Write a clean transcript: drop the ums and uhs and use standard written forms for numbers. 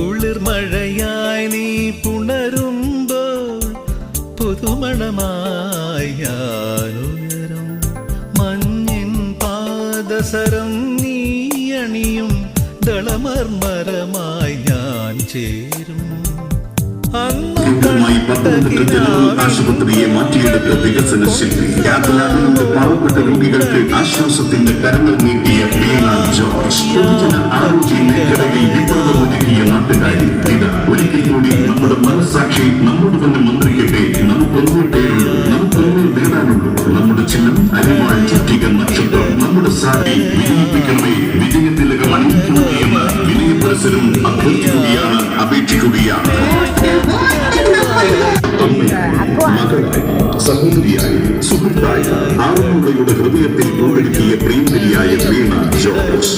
കുളിർമഴയായി നീ പുണരുമ്പോൾ പുതുമണമായി ഞാനുയരും. മഞ്ഞിൻ പാദസരം നീ അണിയും ദളമർമരമായി ഞാൻ ചേരും. പത്തനംതിട്ട ജനറൽ ആശുപത്രിയെ മാറ്റിയെടുത്ത വികസന ശില്പി, യാതൊരു പാവപ്പെട്ട രോഗികൾക്ക് ആശ്വാസത്തിന്റെ കരങ്ങൾ നീട്ടിയ വീണ ജോർജ്, പൊതുജന ആരോഗ്യ മേഖലയിൽ വിപ്ലവമൊരുക്കിയ നാട്ടുകാരി. ഇതാ ഒരിക്കൽ കൂടി നമ്മുടെ മനസ്സാക്ഷി നമ്മോട് തന്നെ മന്ത്രിക്കട്ടെ. നമുക്കൊന്നേ പേരുള്ളൂ, നമുക്കൊന്നേ നേടാനുള്ളൂ. നമ്മുടെ ചിഹ്നം അരിവാൾ ചുറ്റിക നക്ഷത്രം. നമ്മുടെ സാരി വിജയിപ്പിക്കണമേ, വിജയത്തിലകം അണിയിക്കണമേ എന്ന് വിനയപുരസരം അഭ്യർത്ഥിക്കുകയാണ്, അപേക്ഷിക്കുകയാണ്. മകളായി, സഹോദരിയായി, സുഹൃത്തായി, ആറുമുള്ളയുടെ ഹൃദയത്തിൽ ഉൾപ്പെടുത്തിയ പ്രിയങ്കരിയായ വീണ ജോർജ്.